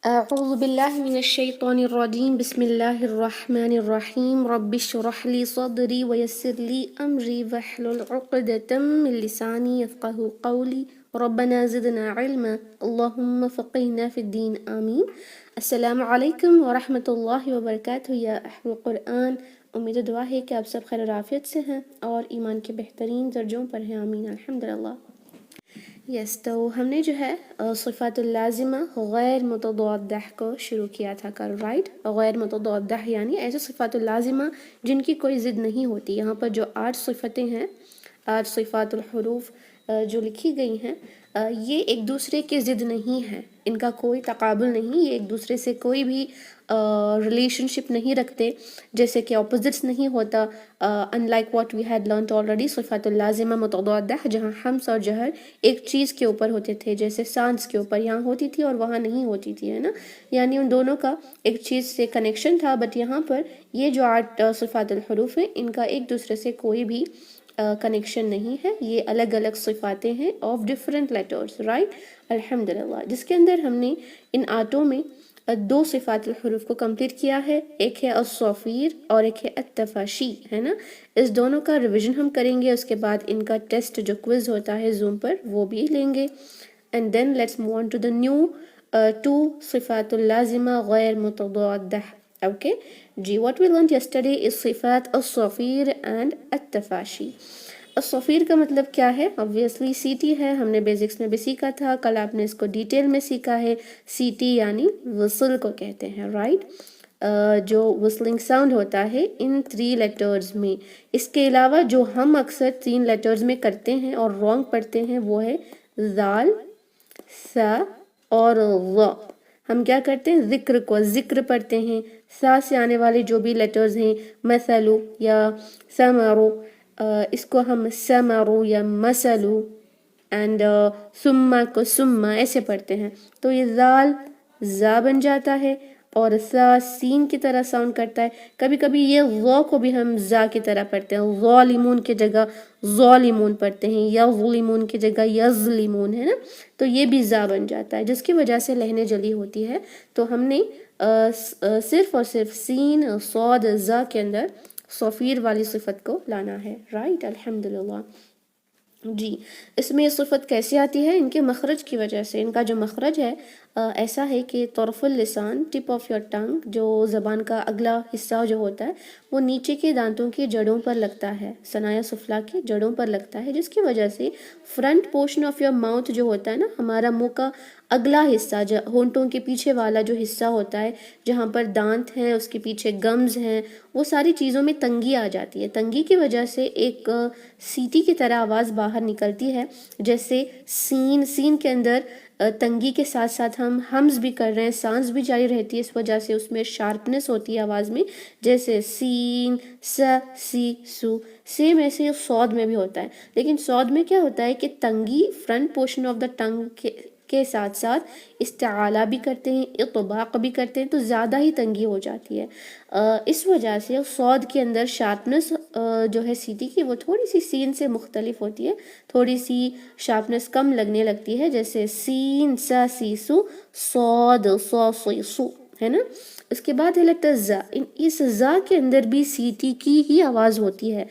أعوذ بالله من الشيطان الرجيم بسم الله الرحمن الرحيم رب اشرح لي صدري ويسر لي أمري واحلل عقدة من لساني يفقه قولي ربنا زدنا علما اللهم فقهنا في الدين آمين. السلام علیکم ورحمۃ اللہ وبرکاتہ یا اہل القرآن. امید و دعا ہے کہ آپ سب خیر و عافیت سے ہیں اور ایمان کے بہترین درجوں پر ہیں. آمین الحمدللہ. تو ہم نے جو ہے صفات اللازمہ غیر متضادہ کو شروع کیا تھا کل. رائٹ، غیر متضادہ یعنی ایسے صفات اللازمہ جن کی کوئی ضد نہیں ہوتی. یہاں پر جو 8 صفتیں ہیں، 8 صفات الحروف جو لکھی گئی ہیں، یہ ایک دوسرے کے ضد نہیں ہیں، ان کا کوئی تقابل نہیں، یہ ایک دوسرے سے کوئی بھی ریلیشن شپ نہیں رکھتے، جیسے کہ اپوزٹس نہیں ہوتا. In like what we had learnt already صفات اللازمہ متضادہ، جہاں حمز اور جہر ایک چیز کے اوپر ہوتے تھے، جیسے سانس کے اوپر یہاں ہوتی تھی اور وہاں نہیں ہوتی تھی، ہے نا، یعنی ان دونوں کا ایک چیز سے کنیکشن تھا. بٹ یہاں پر یہ جو 8 صفات الحروف ہیں، ان کا ایک دوسرے سے کوئی بھی کنیکشن نہیں ہے، یہ الگ الگ صفاتیں ہیں آف ڈفرینٹ لیٹرز. رائٹ، الحمدللہ. جس کے اندر ہم نے ان آٹوں میں 2 صفات الحروف کو کمپلیٹ کیا ہے، ایک ہے الصافیر اور ایک ہے التفاشی، ہے نا. اس دونوں کا ریویژن ہم کریں گے، اس کے بعد ان کا ٹیسٹ جو کوئز ہوتا ہے زوم پر وہ بھی لیں گے. And then let's move on to the new 2 صفات اللازمہ غیر متضادہ. اوکے جی، what we learned yesterday is صفات الصافیر and التفاشی. الصفیر کا مطلب کیا ہے؟ obviously سیٹی ہے، ہم نے بیزکس میں بھی سیکھا تھا، کل آپ نے اس کو ڈیٹیل میں سیکھا ہے. سیٹی یعنی وصل کو کہتے ہیں. رائٹ، جو وصلنگ ساؤنڈ ہوتا ہے ان 3 لیٹرز میں. اس کے علاوہ جو ہم اکثر 3 لیٹرز میں کرتے ہیں اور رانگ پڑھتے ہیں وہ ہے ذال، سا اور ظ. ہم کیا کرتے ہیں؟ ذکر پڑھتے ہیں. سا سے آنے والے جو بھی لیٹرز ہیں، مثلو یا سمرو، اس کو ہم سمرو یا مسلو، اینڈ سما کو سما ایسے پڑھتے ہیں. تو یہ ذال زا بن جاتا ہے اور سا سین کی طرح ساؤنڈ کرتا ہے. کبھی کبھی یہ ظ کو بھی ہم زا کی طرح پڑھتے ہیں، ظالمون کی جگہ ظالمون پڑھتے ہیں، یا ظلمون کی جگہ یظلمون، ہے نا. تو یہ بھی زا بن جاتا ہے، جس کی وجہ سے لہنے جلی ہوتی ہے. تو ہم نے صرف اور صرف سین، صاد، زا کے اندر صفیر والی صفت کو لانا ہے. رائٹ، الحمدللہ. جی، اس میں یہ صفت کیسے آتی ہے؟ ان کے مخرج کی وجہ سے. ان کا جو مخرج ہے ایسا ہے کہ طرف اللسان، ٹپ آف یور ٹنگ، جو زبان کا اگلا حصہ جو ہوتا ہے وہ نیچے کے دانتوں کی جڑوں پر لگتا ہے، ثنایا سفلا کی جڑوں پر لگتا ہے، جس کی وجہ سے front portion of your mouth جو ہوتا ہے نا، ہمارا منہ کا اگلا حصہ، ہونٹوں کے پیچھے والا جو حصہ ہوتا ہے جہاں پر دانت ہیں، اس کے پیچھے گمز ہیں، وہ ساری چیزوں میں تنگی آ جاتی ہے. تنگی کی وجہ سے ایک سیٹی کی طرح آواز باہر نکلتی ہے. جیسے سین کے اندر تنگی کے ساتھ ساتھ ہم ہمز بھی کر رہے ہیں، سانس بھی جاری رہتی ہے، اس وجہ سے اس میں شارپنس ہوتی ہے آواز میں، جیسے سین، سا، سی، سو. سیم ایسے صاد میں بھی ہوتا ہے، لیکن صاد میں کیا ہوتا ہے کہ تنگی فرنٹ پورشن آف دا ٹنگ کے ساتھ ساتھ استعالا بھی کرتے ہیں، اطباق بھی کرتے ہیں، تو زیادہ ہی تنگی ہو جاتی ہے. اس وجہ سے صاد کے اندر شارپنس جو ہے سیٹی کی وہ تھوڑی سی سین سے مختلف ہوتی ہے، تھوڑی سی شارپنس کم لگنے لگتی ہے، جیسے سین، سا، سی، سو، صاد، سا، سی، سو، ہے نا. اس کے بعد ہے لیٹر زا. اس زا کے اندر بھی سیٹی کی ہی آواز ہوتی ہے،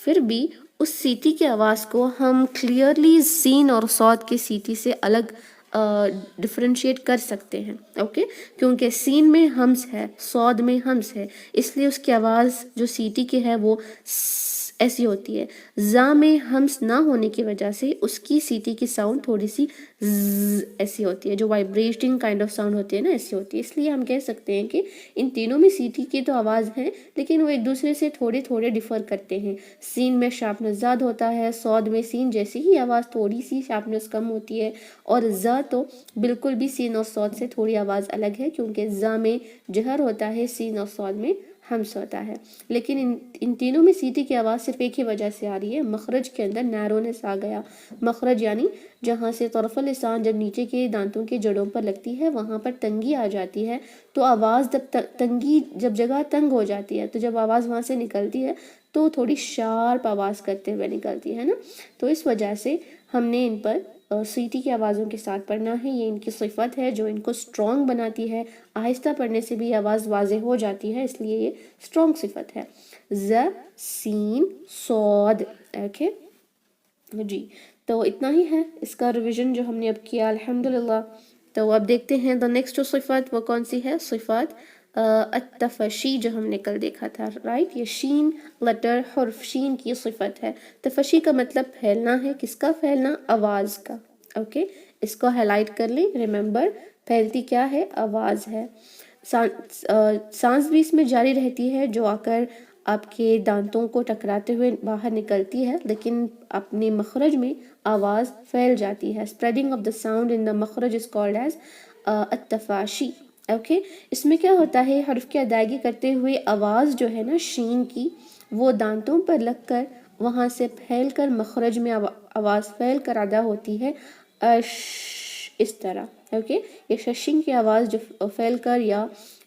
پھر بھی اس سیٹی کی آواز کو ہم کلیئرلی سین اور صاد کی سیٹی سے الگ ڈفرینشیٹ کر سکتے ہیں. اوکے، کیونکہ سین میں ہمز ہے، صاد میں ہمز ہے، اس لیے اس کی آواز جو سیٹی کی ہے وہ ایسی ہوتی ہے. زا میں ہمز نہ ہونے کی وجہ سے اس کی سیٹی کی ساؤنڈ تھوڑی سی ایسی ہوتی ہے، جو وائبریٹنگ کائنڈ آف ساؤنڈ ہوتی ہے نا، ایسی ہوتی ہے. اس لیے ہم کہہ سکتے ہیں کہ ان تینوں میں سیٹی کی تو آواز ہے، لیکن وہ ایک دوسرے سے تھوڑے تھوڑے ڈیفر کرتے ہیں. سین میں شارپنس زیادہ ہوتا ہے، صاد میں سین جیسی ہی آواز تھوڑی سی شارپنس کم ہوتی ہے، اور زا تو بالکل بھی سین اور صاد سے تھوڑی آواز الگ ہے، کیونکہ زا میں جہر ہوتا ہے، سین اور صاد میں ہمس ہوتا ہے. لیکن ان تینوں میں سیٹی کی آواز صرف ایک ہی وجہ سے آ رہی ہے، مخرج کے اندر نیرونیس آ گیا. مخرج یعنی جہاں سے طرف اللسان جب نیچے کے دانتوں کی جڑوں پر لگتی ہے وہاں پر تنگی آ جاتی ہے، تو آواز جب جگہ تنگ ہو جاتی ہے تو جب آواز وہاں سے نکلتی ہے تو تھوڑی شارپ آواز کرتے ہوئے نکلتی ہے نا. تو اس وجہ سے ہم نے ان پر سیٹی کی آوازوں کے ساتھ پڑھنا ہے. یہ ان کی صفت ہے جو ان کو اسٹرانگ بناتی ہے. آہستہ پڑھنے سے بھی آواز واضح ہو جاتی ہے، اس لیے یہ اسٹرانگ صفت ہے. ز سین صاد. اوکے جی، تو اتنا ہی ہے اس کا ریویژن جو ہم نے اب کیا الحمدللہ. تو اب دیکھتے ہیں دا نیکسٹ صفت وہ کون سی ہے. صفت التفشی جو ہم نے کل دیکھا تھا، رائٹ. یہ شین لیٹر حرف شین کی صفت ہے. تفشی کا مطلب پھیلنا ہے. کس کا پھیلنا؟ آواز کا. اوکے اس کو ہائی لائٹ کر لیں. ریممبر پھیلتی کیا ہے؟ آواز ہے. سانس بھی اس میں جاری رہتی ہے جو آ کر آپ کے دانتوں کو ٹکراتے ہوئے باہر نکلتی ہے، لیکن اپنے مخرج میں آواز پھیل جاتی ہے. Spreading of the sound in دا مخرج از کالڈ ایز التفاشی. اوکے اس میں کیا ہوتا ہے؟ حرف کی ادائیگی کرتے ہوئے آواز جو ہے نا شین کی، وہ دانتوں پر لگ کر وہاں سے پھیل کر مخرج میں آواز پھیل کر ادا ہوتی ہے اس طرح. اوکے یہ ششنگ کی آواز جو پھیل کر یا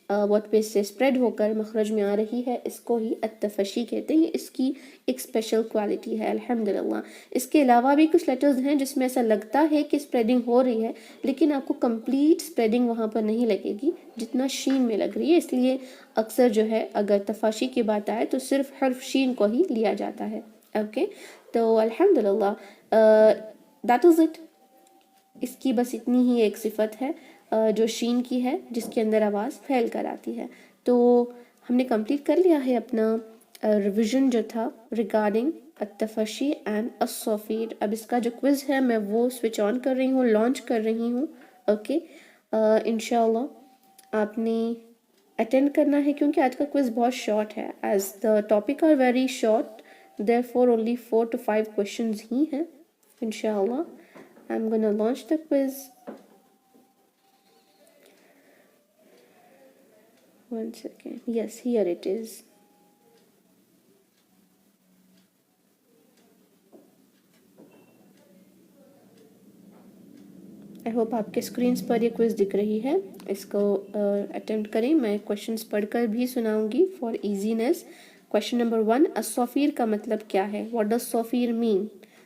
واٹ پہ سے اسپریڈ ہو کر مخرج میں آ رہی ہے، اس کو ہی التفشی کہتے ہیں. اس کی ایک اسپیشل کوالٹی ہے الحمدللہ. اس کے علاوہ بھی کچھ لیٹرز ہیں جس میں ایسا لگتا ہے کہ اسپریڈنگ ہو رہی ہے، لیکن آپ کو کمپلیٹ اسپریڈنگ وہاں پر نہیں لگے گی جتنا شین میں لگ رہی ہے. اس لیے اکثر جو ہے اگر تفاشی کی بات آئے تو صرف حرف شین کو ہی لیا جاتا ہے. اوکے تو الحمدللہ دیٹ از اٹ. اس کی بس اتنی ہی ایک صفت ہے جو شین کی ہے، جس کے اندر آواز پھیل کر آتی ہے. تو ہم نے کمپلیٹ کر لیا ہے اپنا ریویژن جو تھا ریگارڈنگ التفشی اینڈ الصفیر. اب اس کا جو کوئز ہے میں وہ سوئچ آن کر رہی ہوں، لانچ کر رہی ہوں. اوکے انشاءاللہ آپ نے اٹینڈ کرنا ہے کیونکہ آج کا کوئز بہت شارٹ ہے. As the topic are very short therefore only 4 to 5 questions ہی ہیں. انشاءاللہ I'm gonna launch the quiz. One second. Yes, here it is. I hope آپ کے اسکرینس پر یہ کوئز دکھ رہی ہے. اس کو اٹیمپٹ کریں. میں کوشچنس پڑھ کر بھی سناؤں گی فار ایزینس. کوشچن نمبر 1، الصفیر کا مطلب کیا ہے؟ What does صفیر mean؟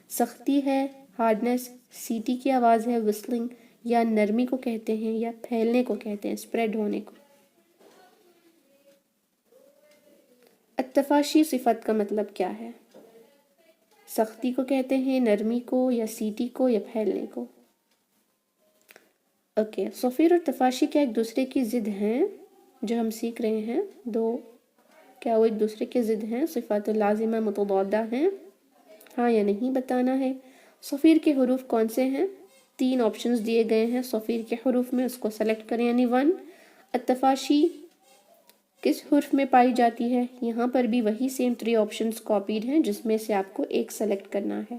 سختی ہے، ہارڈنس، سیٹی کی آواز ہے وسلنگ، یا نرمی کو کہتے ہیں، یا پھیلنے کو کہتے ہیں اسپریڈ ہونے کو. التفاشی صفت کا مطلب کیا ہے؟ سختی کو کہتے ہیں، نرمی کو، یا سیٹی کو، یا پھیلنے کو. اوکے صفیر اور تفاشی کیا ایک دوسرے کی ضد ہیں جو ہم سیکھ رہے ہیں؟ دو، کیا وہ ایک دوسرے کے ضد ہیں؟ صفات لازمہ متضادہ ہیں؟ ہاں یا نہیں بتانا ہے. صفیر کے حروف کون سے ہیں؟ 3 آپشنز دیے گئے ہیں صفیر کے حروف میں، اس کو سلیکٹ کریں. یعنی 1، التفاشی کس حرف میں پائی جاتی ہے؟ یہاں پر بھی وہی سیم 3 آپشنز کاپیڈ ہیں جس میں سے آپ کو ایک سلیکٹ کرنا ہے.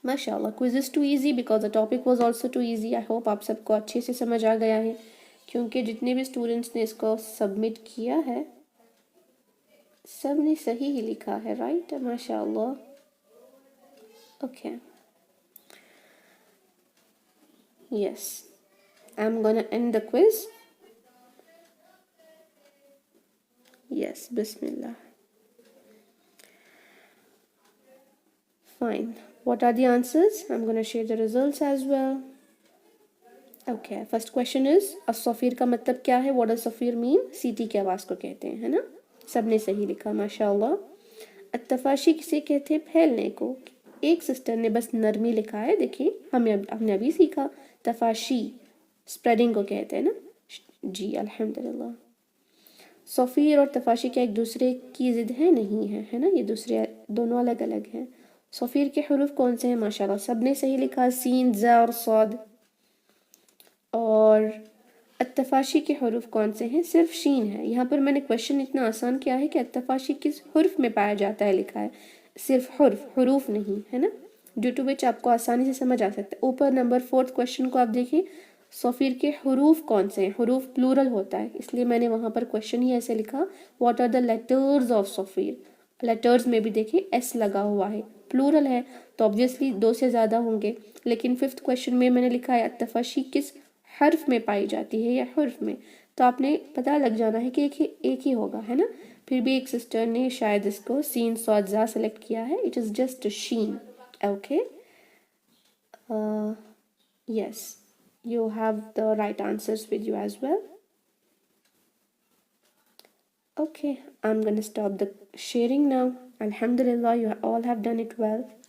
ماشاءاللہ quiz is too easy because the topic was also too easy. I hope آپ سب کو اچھے سے سمجھ آ گیا ہے کیونکہ جتنے بھی اسٹوڈنٹس نے اس کو سبمٹ کیا ہے سب نے صحیح ہی لکھا ہے، رائٹ؟ ماشاءاللہ. Okay yes I am gonna end the quiz. Yes بسم اللہ. Fine. What are the answers? I'm going to share the results as well. Okay, first question is الصفیر کا مطلب کیا ہے؟ What does صفیر mean؟ سیٹی کی آواز کو کہتے ہیں، ہے نا؟ سب نے صحیح لکھا ماشاءاللہ. التفاشی کسے کہتے ہیں؟ پھیلنے کو. ایک سسٹر نے بس نرمی لکھا ہے. دیکھیں ہم نے ابھی سیکھا تفاشی اسپریڈنگ کو کہتے ہیں نا. جی الحمدللہ. صفیر اور تفاشی کیا ایک دوسرے کی ضد ہے؟ نہیں ہے نا، یہ دوسرے دونوں الگ الگ ہیں. صفیر کے حروف کون سے ہیں؟ ماشاءاللہ سب نے صحیح لکھا، سین، ز اور صاد. اور التفاشی کے حروف کون سے ہیں؟ صرف شین ہے. یہاں پر میں نے کویشچن اتنا آسان کیا ہے کہ التفاشی کس حرف میں پایا جاتا ہے لکھا ہے، صرف حروف نہیں، ہے نا، ڈیو ٹو وچ آپ کو آسانی سے سمجھ آ سکتا ہے. اوپر نمبر 4 کویشچن کو آپ دیکھیں، صفیر کے حروف کون سے ہیں؟ حروف پلورل ہوتا ہے، اس لیے میں نے وہاں پر کویشچن ہی ایسے لکھا، what are the letters of صفیر. لیٹرز میں بھی دیکھیں ایس لگا ہوا ہے، پلورل ہے تو obviously 2 سے زیادہ ہوں گے. لیکن 5th کویشچن میں نے لکھا ہے التفاشی کس حرف میں پائی جاتی ہے یا حرف میں، تو آپ نے پتہ لگ جانا ہے کہ ایک ہی ہوگا، ہے نا. پھر بھی ایک سسٹر نے شاید اس کو سین صاد زا سلیکٹ کیا ہے. اٹ از جسٹ شین. Okay Yes, you have the right answers with you as well. Okay, I'm gonna stop the sharing now. Alhamdulillah, you all have done it well.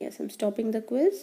Yes, I'm stopping the quiz.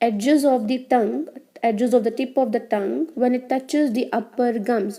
edges of the tongue, edges of the tip of the tongue, when it touches the upper gums,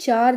4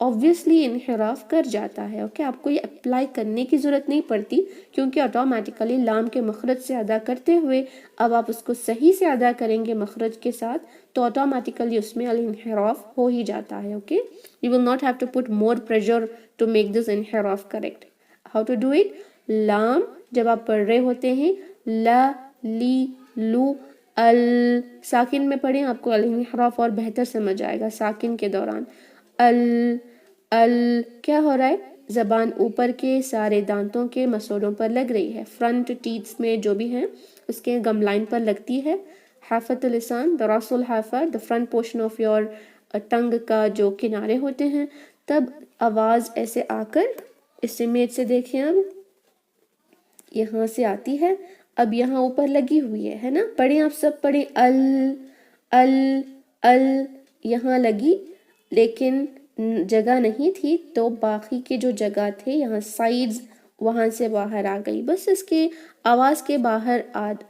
obviously انحراف کر جاتا ہے. Okay آپ کو یہ apply کرنے کی ضرورت نہیں پڑتی کیونکہ آٹومیٹیکلی لام کے مخرج سے ادا کرتے ہوئے اب آپ اس کو صحیح سے ادا کریں گے مخرج کے ساتھ تو آٹومیٹیکلی اس میں الانحراف ہو ہی جاتا ہے. Okay you will not have to put more pressure to make this انحراف correct. how to do it؟ لام جب آپ پڑھ رہے ہوتے ہیں لا لی لو ال ساکن میں پڑھیں آپ کو الانحراف اور بہتر سمجھ آئے گا. ساکن کے دوران ال کیا ہو رہا ہے؟ زبان اوپر کے سارے دانتوں کے مسوڑوں پر لگ رہی ہے. فرنٹ ٹیتھس میں جو بھی ہیں اس کے گم لائن پر لگتی ہے. حافت اللسان the Ross الحافہ the front portion of your ٹنگ کا جو کنارے ہوتے ہیں تب آواز ایسے آ کر اس امیج سے دیکھیں اب یہاں سے آتی ہے. اب یہاں اوپر لگی ہوئی ہے نا. پڑھیں آپ سب پڑھیں ال یہاں لگی لیکن جگہ نہیں تھی تو باقی کے جو جگہ تھے یہاں سائیڈز وہاں سے باہر آ گئی. بس اس کے آواز کے باہر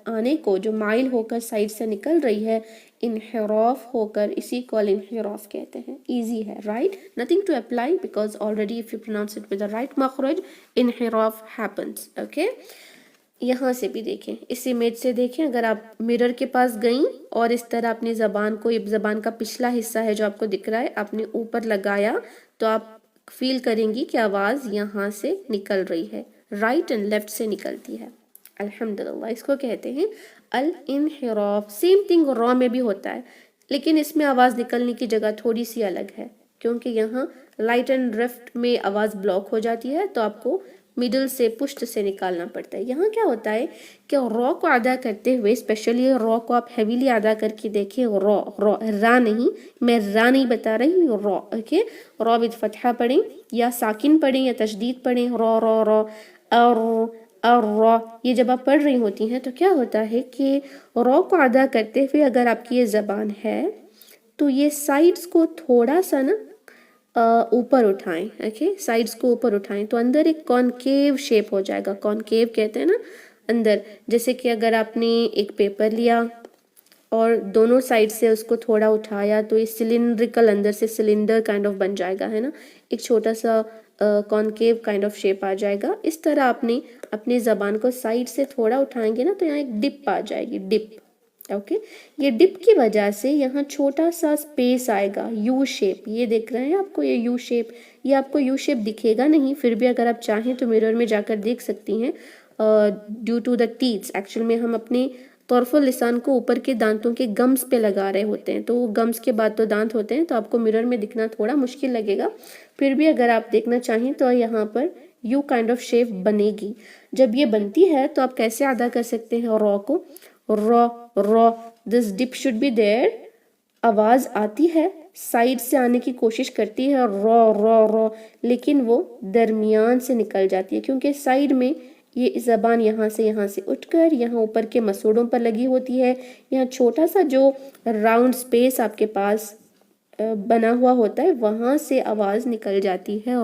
آنے کو جو مائل ہو کر سائیڈ سے نکل رہی ہے انحراف ہو کر اسی کو الانحراف کہتے ہیں. ایزی ہے right. Nothing to apply because already if you pronounce it with the right مخرج انحراف ہیپنس. اوکے یہاں سے بھی دیکھیں اس امیج سے دیکھیں اگر آپ مرر کے پاس گئیں اور اس طرح اپنی زبان کو زبان کا پچھلا حصہ ہے جو آپ کو دکھ رہا ہے آپ نے اوپر لگایا تو آپ فیل کریں گی کہ آواز یہاں سے نکل رہی ہے. رائٹ اینڈ لیفٹ سے نکلتی ہے. الحمدللہ اس کو کہتے ہیں الانحراف. سیم تھنگ را میں بھی ہوتا ہے لیکن اس میں آواز نکلنے کی جگہ تھوڑی سی الگ ہے کیونکہ یہاں رائٹ اینڈ لیفٹ میں آواز بلاک ہو جاتی ہے تو آپ کو مڈل سے پشت سے نکالنا پڑتا ہے. یہاں کیا ہوتا ہے کہ را کو ادا کرتے ہوئے اسپیشلی را کو آپ ہیویلی ادا کر کے دیکھیں را نہیں میں را نہیں بتا رہی را. اوکے را وتھ فتحہ پڑھیں یا ساکن پڑھیں یا تشدید پڑھیں را اور را. یہ جب آپ پڑھ رہی ہوتی ہیں تو کیا ہوتا ہے کہ را کو ادا کرتے ہوئے اگر آپ کی یہ زبان ہے تو یہ سائڈز کو تھوڑا سا نا اوپر اٹھائیں. اوکے سائڈز کو اوپر اٹھائیں تو اندر ایک کانکیو شیپ ہو جائے گا. کانکیو کہتے ہیں نا اندر. جیسے کہ اگر آپ نے ایک پیپر لیا اور دونوں سائڈ سے اس کو تھوڑا اٹھایا تو یہ سلنڈریکل اندر سے سلنڈر کائنڈ آف بن جائے گا ہے نا. ایک چھوٹا سا کانکیو کائنڈ آف شیپ آ جائے گا. اس طرح آپ نے اپنی زبان کو سائڈ سے تھوڑا اٹھائیں گے نا تو یہاں ایک ڈپ آ جائے گی ڈپ. اوکے یہ ڈپ کی وجہ سے یہاں چھوٹا سا اسپیس آئے گا یو شیپ. یہ دیکھ رہے ہیں آپ کو یہ یو شیپ. یہ آپ کو یو شیپ دکھے گا نہیں پھر بھی اگر آپ چاہیں تو مرر میں جا کر دیکھ سکتی ہیں. Due to the Tethys actual میں ہم اپنے طرف اللسان کو اوپر کے دانتوں کے گمز پہ لگا رہے ہوتے ہیں تو وہ گمز کے بعد تو دانت ہوتے ہیں تو آپ کو مرر میں دکھنا تھوڑا مشکل لگے گا. پھر بھی اگر آپ دیکھنا چاہیں تو یہاں پر یو کائنڈ آف شیپ بنے گی. جب یہ بنتی ہے تو آپ کیسے ادا کر سکتے ہیں را کو؟ را دس ڈپ شوڈ بی دیر. آواز آتی ہے سائڈ سے آنے کی کوشش کرتی ہے را لیکن وہ درمیان سے نکل جاتی ہے کیونکہ سائڈ میں یہ زبان یہاں سے اٹھ کر یہاں اوپر کے مسوڑوں پر لگی ہوتی ہے. یہاں چھوٹا سا جو راؤنڈ سپیس آپ کے پاس بنا ہوا ہوتا ہے وہاں سے آواز نکل جاتی ہے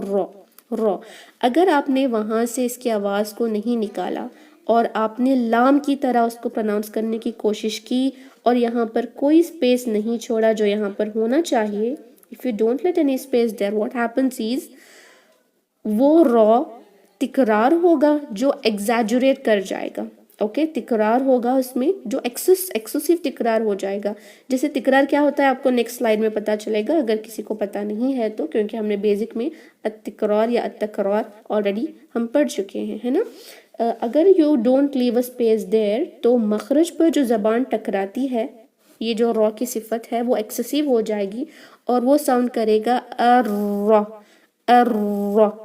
را. اگر آپ نے وہاں سے اس کی آواز کو نہیں نکالا اور آپ نے لام کی طرح اس کو پروناؤنس کرنے کی کوشش کی اور یہاں پر کوئی سپیس نہیں چھوڑا جو یہاں پر ہونا چاہیے if you don't let any space there what happens is وہ را تکرار ہوگا جو ایگزیجریٹ کر جائے گا. اوکے تکرار ہوگا اس میں جو ایکسیسو تکرار ہو جائے گا. جیسے تکرار کیا ہوتا ہے آپ کو نیکسٹ سلائیڈ میں پتا چلے گا اگر کسی کو پتا نہیں ہے تو کیونکہ ہم نے بیسک میں التکرار یا التکرار آلریڈی ہم پڑھ چکے ہیں ہے نا. اگر you don't leave a space there تو مخرج پر جو زبان ٹکراتی ہے یہ جو را کی صفت ہے وہ ایکسیسو ہو جائے گی اور وہ ساؤنڈ کرے گا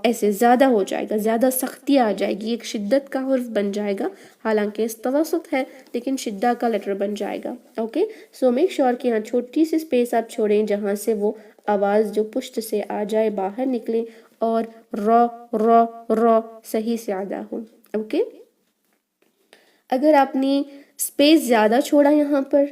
ایسے زیادہ ہو جائے گا زیادہ سختی آ جائے گی. ایک شدت کا حرف بن جائے گا حالانکہ اس توسط ہے لیکن شدہ کا لیٹر بن جائے گا. اوکے سو میک شور کہ یہاں چھوٹی سی اسپیس آپ چھوڑیں جہاں سے وہ آواز جو پشت سے آ جائے باہر نکلے اور را صحیح سے ادا ہو. اوکے اگر آپ نے اسپیس زیادہ چھوڑا یہاں پر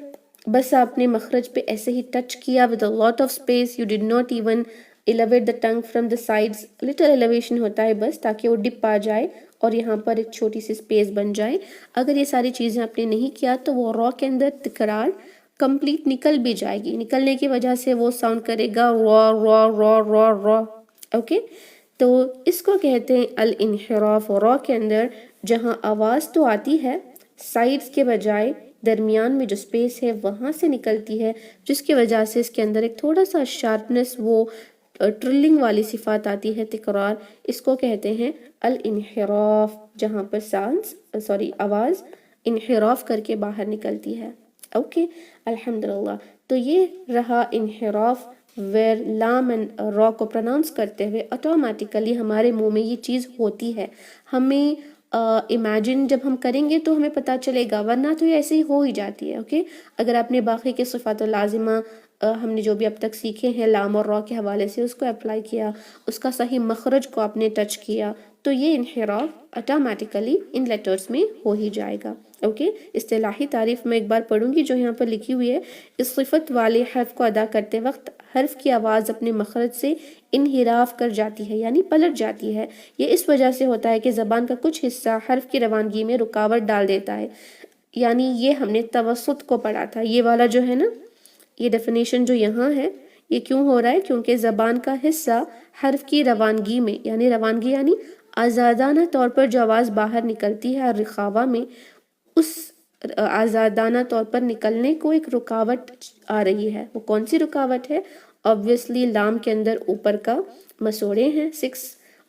بس آپ نے مخرج پہ ایسے ہی ٹچ کیا with a lot of space you did not even elevate the tongue from the sides. little elevation ہوتا ہے بس تاکہ وہ ڈپ آ جائے اور یہاں پر ایک چھوٹی سی اسپیس بن جائے. اگر یہ ساری چیزیں آپ نے نہیں کیا تو وہ را کے اندر تکرار کمپلیٹ نکل بھی جائے گی. نکلنے کی وجہ سے وہ ساؤنڈ کرے گا را. اوکے. تو اس کو کہتے ہیں الانحراف. را کے اندر جہاں آواز تو آتی ہے سائڈز کے بجائے درمیان میں جو سپیس ہے وہاں سے نکلتی ہے، جس کی وجہ سے اس کے اندر ایک تھوڑا سا شارپنس، وہ ٹرلنگ والی صفات آتی ہے، تکرار. اس کو کہتے ہیں الانحراف، جہاں پر آواز انحراف کر کے باہر نکلتی ہے. اوکے الحمدللہ. تو یہ رہا انحراف، ویر لام اینڈ را کو پروناؤنس کرتے ہوئے آٹومیٹیکلی ہمارے منہ میں یہ چیز ہوتی ہے. ہمیں امیجن جب ہم کریں گے تو ہمیں پتہ چلے گا، ورنہ تو یہ ایسے ہی ہو ہی جاتی ہے. اوکے اگر آپ نے باقی کے صفات لازمہ ہم نے جو بھی اب تک سیکھے ہیں لام اور را کے حوالے سے اس کو اپلائی کیا، اس کا صحیح مخرج کو آپ نے ٹچ کیا، تو یہ انحراف آٹومیٹیکلی ان لیٹرز میں ہو ہی جائے گا. اوکے اصطلاحی تعریف میں ایک بار پڑھوں گی جو یہاں پر لکھی ہوئی ہے. اس صفت والے حرف کو ادا کرتے وقت حرف کی آواز اپنے مخرج سے انحراف کر جاتی ہے، یعنی پلٹ جاتی ہے. یہ اس وجہ سے ہوتا ہے کہ زبان کا کچھ حصہ حرف کی روانگی میں رکاوٹ ڈال دیتا ہے. یعنی یہ ہم نے توسط کو پڑھا تھا، یہ والا جو ہے نا، یہ ڈیفینیشن جو یہاں ہے، یہ کیوں ہو رہا ہے؟ کیونکہ زبان کا حصہ حرف کی روانگی میں، یعنی روانگی یعنی آزادانہ طور پر جو آواز باہر نکلتی ہے رخاوہ میں، اس آزادانہ طور پر نکلنے کو ایک رکاوٹ آ رہی ہے. وہ کون سی رکاوٹ ہے؟ obviously لام کے اندر اوپر کا مسوڑے ہیں 6،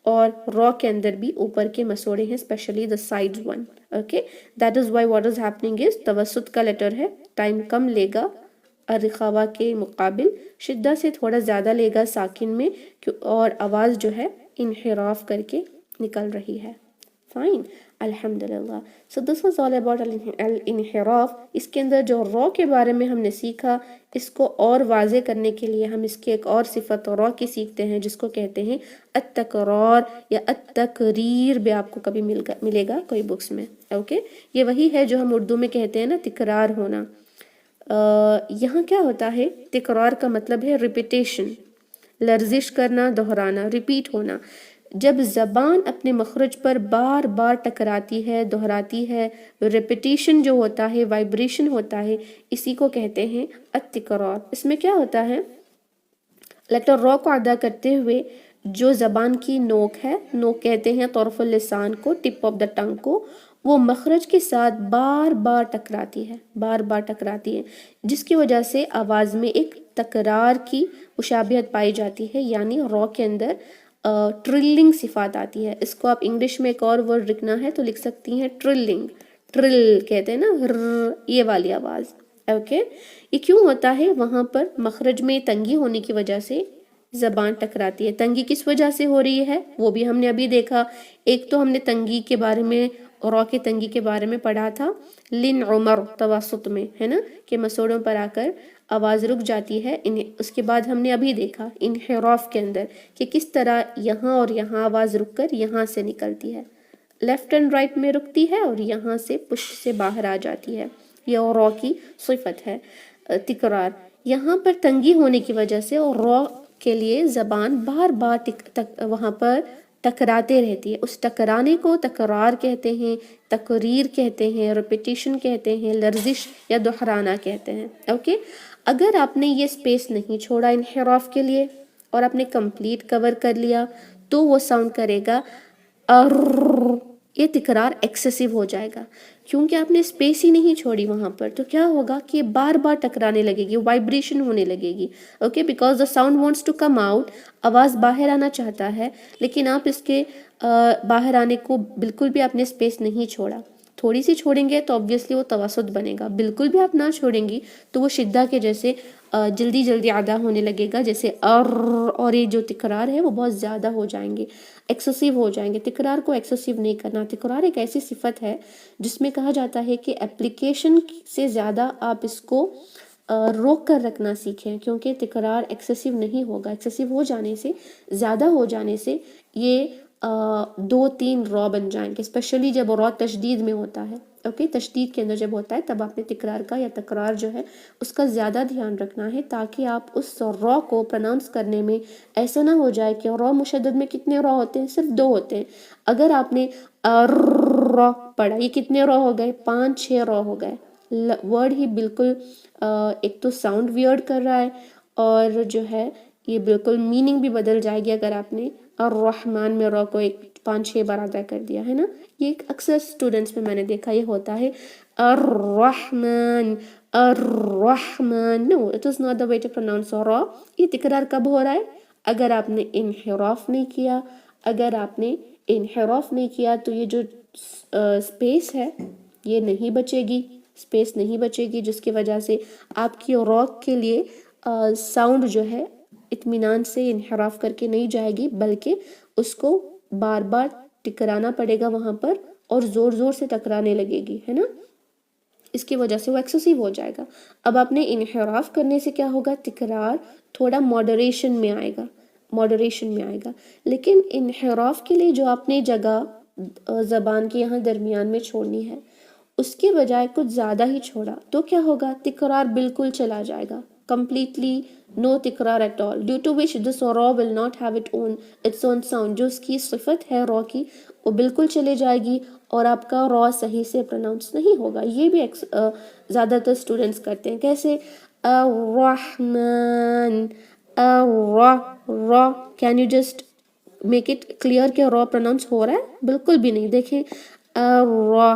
اور را کے اندر بھی اوپر کے مسوڑے ہیں especially the sides one. okay that is why what is happening is توسط کا لیٹر ہے، ٹائم کم لے گا الرخاوہ کے مقابل، شدہ سے تھوڑا زیادہ لے گا ساکن میں، اور آواز جو ہے انحراف کر کے نکل رہی ہے. فائن الحمدللہ. so this was all about الانحراف. اس کے اندر جو را کے بارے میں ہم نے سیکھا، اس کو اور واضح کرنے کے لیے ہم اس کے ایک اور صفت را کی سیکھتے ہیں جس کو کہتے ہیں التکرار یا التکریر. بھی آپ کو کبھی ملے گا کوئی بکس میں. اوکے یہ وہی ہے جو ہم اردو میں کہتے ہیں نا تکرار ہونا. یہاں کیا ہوتا ہے؟ تکرار کا مطلب ہے ریپیٹیشن، لرزش کرنا، دہرانا، ریپیٹ ہونا. جب زبان اپنے مخرج پر بار بار ٹکراتی ہے، دہراتی ہے، ریپیٹیشن جو ہوتا ہے، وائبریشن ہوتا ہے، اسی کو کہتے ہیں التکرار. اس میں کیا ہوتا ہے؟ لیٹر را کو ادا کرتے ہوئے جو زبان کی نوک ہے، نوک کہتے ہیں طرف اللسان کو، ٹپ آف دا ٹنگ کو، وہ مخرج کے ساتھ بار بار ٹکراتی ہے، بار بار ٹکراتی ہے، جس کی وجہ سے آواز میں ایک تکرار کی مشابہت پائی جاتی ہے. یعنی را کے اندر ٹرلنگ صفات آتی ہے. اس کو آپ انگلش میں ایک اور ورڈ لکھنا ہے تو لکھ سکتی ہیں ٹرلنگ. ٹرل کہتے ہیں نا، یہ والی آواز. اوکے یہ کیوں ہوتا ہے؟ وہاں پر مخرج میں تنگی ہونے کی وجہ سے زبان ٹکراتی ہے. تنگی کس وجہ سے ہو رہی ہے وہ بھی ہم نے ابھی دیکھا. ایک تو ہم نے تنگی کے بارے میں، را کی تنگی کے بارے میں پڑھا تھا لن عمر توسط میں، ہے نا، کہ مسوڑوں پر آ کر آواز رک جاتی ہے. اس کے بعد ہم نے ابھی دیکھا انحراف کے اندر کہ کس طرح یہاں اور یہاں آواز رک کر یہاں سے نکلتی ہے، لیفٹ اینڈ رائٹ میں رکتی ہے اور یہاں سے پش سے باہر آ جاتی ہے. یہ را کی صفت ہے تکرار. یہاں پر تنگی ہونے کی وجہ سے اور را کے لیے زبان بار بار وہاں پر ٹکراتے رہتی ہے. اس ٹکرانے کو تکرار کہتے ہیں، تقریر کہتے ہیں، ریپیٹیشن کہتے ہیں، لرزش یا دہرانا کہتے ہیں. اوکے اگر آپ نے یہ سپیس نہیں چھوڑا انحراف کے لیے اور آپ نے کمپلیٹ کور کر لیا تو وہ ساؤنڈ کرے گا ار. یہ تکرار ایکسیسو ہو جائے گا کیونکہ آپ نے سپیس ہی نہیں چھوڑی وہاں پر. تو کیا ہوگا کہ یہ بار بار ٹکرانے لگے گی، وائبریشن ہونے لگے گی. Okay because the sound wants to come out, آواز باہر آنا چاہتا ہے، لیکن آپ اس کے باہر آنے کو بالکل بھی آپ نے سپیس نہیں چھوڑا. تھوڑی سی چھوڑیں گے تو obviously وہ توسط بنے گا. بالکل بھی آپ نہ چھوڑیں گی تو وہ شدہ کے جیسے جلدی جلدی ادا ہونے لگے گا، جیسے اور یہ جو تکرار ہے وہ بہت زیادہ ہو جائیں گے، ایکسیسو ہو جائیں گے. تکرار کو ایکسیسو نہیں کرنا. تکرار ایک ایسی صفت ہے جس میں کہا جاتا ہے کہ اپلیکیشن سے زیادہ آپ اس کو روک کر رکھنا سیکھیں، کیونکہ تکرار ایکسیسو نہیں ہوگا. ایکسیسو ہو جانے سے، زیادہ ہو جانے سے یہ 2-3 را بن جائیں گے، اسپیشلی جب را تشدید میں ہوتا ہے. اوکے تشدید کے اندر جب ہوتا ہے تب آپ نے تکرار کا یا تکرار جو ہے اس کا زیادہ دھیان رکھنا ہے، تاکہ آپ اس را کو پروناؤنس کرنے میں ایسا نہ ہو جائے کہ را مشدد میں کتنے را ہوتے ہیں؟ صرف 2 ہوتے ہیں. اگر آپ نے را پڑھا، یہ کتنے را ہو گئے؟ 5-6 را ہو گئے. ورڈ ہی بالکل ایک تو ساؤنڈ ویئرڈ کر رہا ہے، اور جو ہے یہ بالکل میننگ بھی بدل جائے گی اگر آپ نے الرحمن میں را کو ایک 5-6 بار ادا کر دیا ہے نا. یہ اکثر اسٹوڈنٹس میں نے دیکھا یہ ہوتا ہے الرحمن الرحمن. No it is not the way to pronounce را. یہ تکرار کب ہو رہا ہے؟ اگر آپ نے انحراف نہیں کیا. اگر آپ نے انحراف نہیں کیا تو یہ جو اسپیس ہے یہ نہیں بچے گی، اسپیس نہیں بچے گی، جس کی وجہ سے آپ کی راک کے لیے ساؤنڈ جو ہے اطمینان سے انحراف کر کے نہیں جائے گی، بلکہ اس کو بار بار ٹکرانا پڑے گا وہاں پر اور زور زور سے ٹکرانے لگے گی، ہے نا. اس کی وجہ سے وہ ایکسیسو ہو جائے گا. اب آپ نے انحراف کرنے سے کیا ہوگا؟ تکرار تھوڑا ماڈریشن میں آئے گا، ماڈریشن میں آئے گا. لیکن انحراف کے لیے جو آپ نے جگہ زبان کے یہاں درمیان میں چھوڑنی ہے اس کے بجائے کچھ زیادہ ہی چھوڑا تو کیا ہوگا؟ تکرار بالکل چلا جائے گا. completely no تکرار at all, due to which this ra will not have its own sound. جو اس کی صفت ہے را کی وہ بالکل چلے جائے گی اور آپ کا را صحیح سے پروناؤنس نہیں ہوگا. یہ بھی زیادہ تر اسٹوڈنٹس کرتے ہیں. کیسے؟ الرحمن را. Can you just make it clear کہ را پروناؤنس ہو رہا ہے؟ بالکل بھی نہیں. دیکھیں را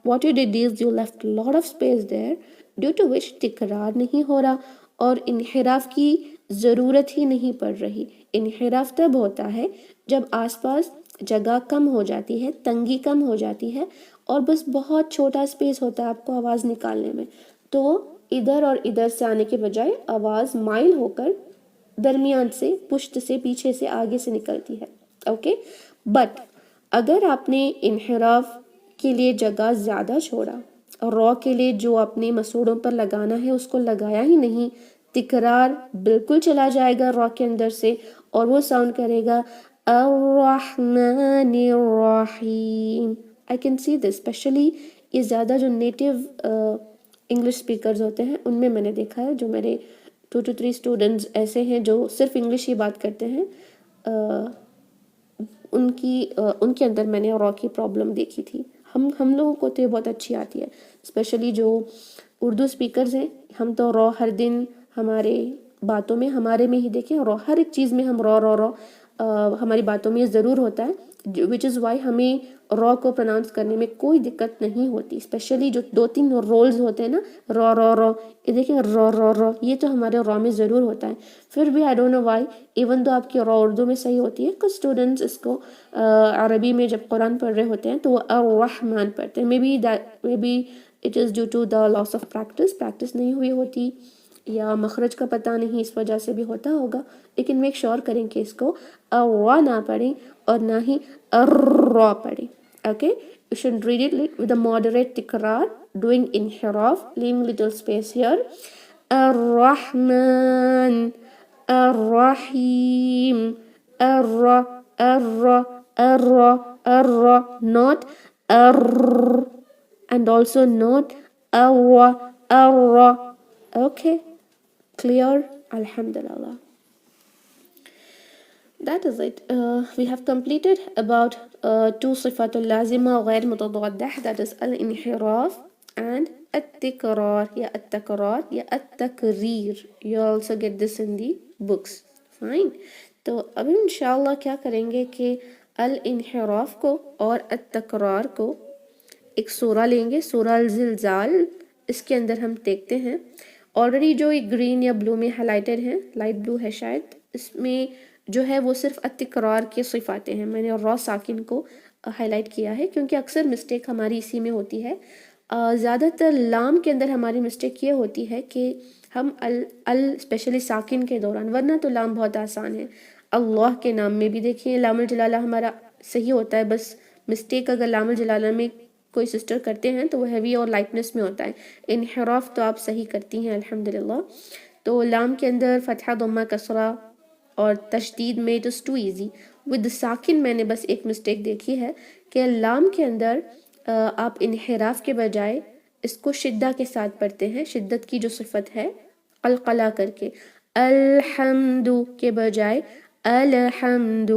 what you did is you left a lot of space there due to which تکرار نہیں ہو رہا اور انحراف کی ضرورت ہی نہیں پڑ رہی. انحراف تب ہوتا ہے جب آس پاس جگہ کم ہو جاتی ہے، تنگی کم ہو جاتی ہے اور بس بہت چھوٹا اسپیس ہوتا ہے آپ کو آواز نکالنے میں، تو ادھر اور ادھر سے آنے کے بجائے آواز مائل ہو کر درمیان سے، پشت سے، پیچھے سے، آگے سے نکلتی ہے. اوکے. بٹ اگر آپ نے انحراف کے لیے جگہ زیادہ چھوڑا اور را کے لیے جو اپنے مسوڑوں پر لگانا ہے اس کو لگایا ہی نہیں، تکرار بالکل چلا جائے گا را کے اندر سے اور وہ ساؤنڈ کرے گا الرحمن الرحیم. I can see this especially یہ زیادہ جو نیٹیو انگلش اسپیکرز ہوتے ہیں ان میں نے دیکھا ہے. جو میرے 2 to 3 اسٹوڈنٹس ایسے ہیں جو صرف انگلش ہی بات کرتے ہیں، ان کے اندر میں نے را کی پرابلم دیکھی تھی. ہم لوگوں کو تو یہ بہت اچھی آتی ہے، اسپیشلی جو اردو اسپیکرز ہیں. ہم تو را ہر دن ہمارے باتوں میں، ہمارے میں ہی دیکھیں را ہر ایک چیز میں ہم را ہماری باتوں میں یہ ضرور ہوتا ہے، وچ از وائی ہمیں را کو پروناؤنس کرنے میں کوئی دقت نہیں ہوتی. اسپیشلی جو 2-3 رولز ہوتے ہیں نا، را یہ دیکھیں را یہ تو ہمارے را میں ضرور ہوتا ہے. پھر بھی I don't know why even تو آپ کی را اردو میں صحیح ہوتی ہے، کچھ اسٹوڈنٹس اس کو عربی میں جب قرآن پڑھ رہے ہوتے ہیں تو وہ الرحمن پڑھتے ہیں. Maybe it is due to the loss of practice نہیں ہوئی ہوتی یا مخرج کا پتہ نہیں، اس وجہ سے بھی ہوتا ہوگا. لیکن میک شور کریں کہ اس کو را نہ پڑھیں اور نہ ہی را پڑھیں. Okay. You should read it with a moderate تکرار, doing انحراف, leaving little space here. الرحمن الرحیم not and also not okay, clear? Alhamdulillah. That is it. We have completed about 2 صفات اللازمة غير متضادة, that is الانحراف and التكرار یا التكرار یا التكرير. You also get this in the books. Fine. تو اب انشاءاللہ کیا کریں گے کہ الانحراف کو اور التکرار کو ایک سورہ لیں گے، سورہ الزلزال. اس کے اندر ہم دیکھتے ہیں آلریڈی جو گرین یا بلو میں ہائلائٹڈ ہے، لائٹ بلو ہے شاید، اس میں جو ہے وہ صرف التکرار کے صفاتیں ہیں. میں نے را ساکن کو ہائی لائٹ کیا ہے کیونکہ اکثر مسٹیک ہماری اسی میں ہوتی ہے. زیادہ تر لام کے اندر ہماری مسٹیک یہ ہوتی ہے کہ ہم اسپیشلی ساکن کے دوران، ورنہ تو لام بہت آسان ہے. اللہ کے نام میں بھی دیکھیں لام الجلالہ ہمارا صحیح ہوتا ہے، بس مسٹیک اگر لام الجلالہ میں کوئی سسٹر کرتے ہیں تو وہ ہیوی اور لائٹنس میں ہوتا ہے. انحراف تو آپ صحیح کرتی ہیں الحمدللہ. تو لام کے اندر فتحہ ضمہ کسرہ اور تشدید میں it is too easy. With ساکن میں نے بس ایک مسٹیک دیکھی ہے کہ لام کے اندر آپ انحراف کے بجائے اس کو شدہ کے ساتھ پڑھتے ہیں، شدت کی جو صفت ہے قلقلہ کر کے. الحمد کے بجائے الحمد،